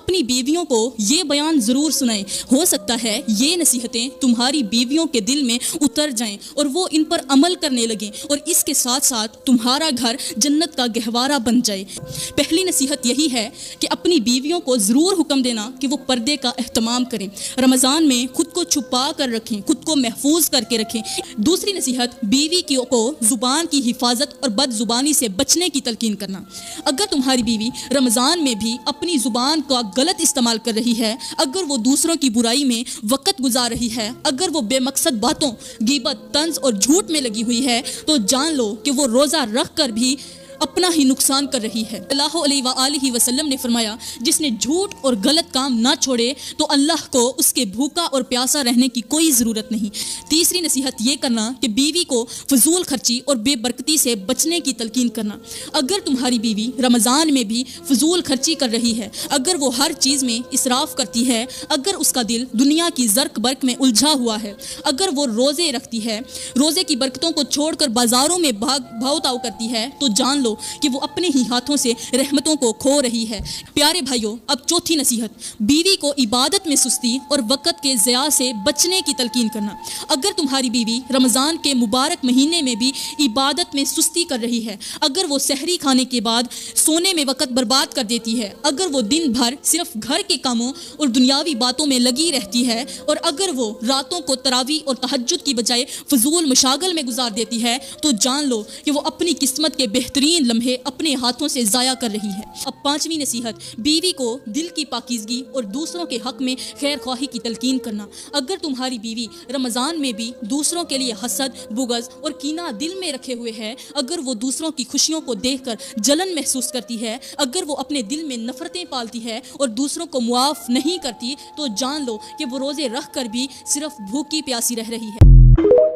اپنی بیویوں کو یہ بیان ضرور سنائیں، ہو سکتا ہے یہ نصیحتیں تمہاری بیویوں کے دل میں اتر جائیں اور وہ ان پر عمل کرنے لگیں اور اس کے ساتھ ساتھ تمہارا گھر جنت کا گہوارہ بن جائے۔ پہلی نصیحت یہی ہے کہ اپنی بیویوں کو ضرور حکم دینا کہ وہ پردے کا اہتمام کریں، رمضان میں خود کو چھپا کر رکھیں، خود کو محفوظ کر کے رکھیں۔ دوسری نصیحت بیوی کو زبان کی حفاظت اور بد زبانی سے بچنے کی تلقین کرنا۔ اگر تمہاری بیوی رمضان میں بھی اپنی زبان کا غلط استعمال کر رہی ہے، اگر وہ دوسروں کی برائی میں وقت گزار رہی ہے، اگر وہ بے مقصد باتوں، غیبت، طنز اور جھوٹ میں لگی ہوئی ہے، تو جان لو کہ وہ روزہ رکھ کر بھی اپنا ہی نقصان کر رہی ہے۔ اللہ علیہ وآلہ وسلم نے فرمایا، جس نے جھوٹ اور غلط کام نہ چھوڑے تو اللہ کو اس کے بھوکا اور پیاسا رہنے کی کوئی ضرورت نہیں۔ تیسری نصیحت یہ کرنا کہ بیوی کو فضول خرچی اور بے برکتی سے بچنے کی تلقین کرنا۔ اگر تمہاری بیوی رمضان میں بھی فضول خرچی کر رہی ہے، اگر وہ ہر چیز میں اسراف کرتی ہے، اگر اس کا دل دنیا کی زرق برق میں الجھا ہوا ہے، اگر وہ روزے رکھتی ہے، روزے کی برکتوں کو چھوڑ کر بازاروں میں بھاؤ تاؤ کرتی ہے، تو جان لو کہ وہ اپنے ہی ہاتھوں سے رحمتوں کو کھو رہی ہے۔ پیارے بھائیوں، اب چوتھی نصیحت، بیوی کو عبادت میں سستی اور وقت کے ضیاع سے بچنے کی تلقین کرنا۔ اگر تمہاری بیوی رمضان کے مبارک مہینے میں بھی عبادت میں سستی کر رہی ہے، اگر وہ سحری کھانے کے بعد سونے میں وقت برباد کر دیتی ہے، اگر وہ دن بھر صرف گھر کے کاموں اور دنیاوی باتوں میں لگی رہتی ہے، اور اگر وہ راتوں کو تراویح اور تہجد کی بجائے فضول مشاغل میں گزار دیتی ہے، تو جان لو کہ وہ اپنی قسمت کے بہترین لمحے اپنے ہاتھوں سے ضائع کر رہی ہے۔ اب پانچویں نصیحت، بیوی کو دل کی پاکیزگی اور دوسروں کے حق میں خیر خواہی کی تلقین کرنا۔ اگر تمہاری بیوی رمضان میں بھی دوسروں کے لیے حسد، بغض اور کینہ دل میں رکھے ہوئے ہے، اگر وہ دوسروں کی خوشیوں کو دیکھ کر جلن محسوس کرتی ہے، اگر وہ اپنے دل میں نفرتیں پالتی ہے اور دوسروں کو معاف نہیں کرتی، تو جان لو کہ وہ روزے رکھ کر بھی صرف بھوکی پیاسی رہ رہی ہے۔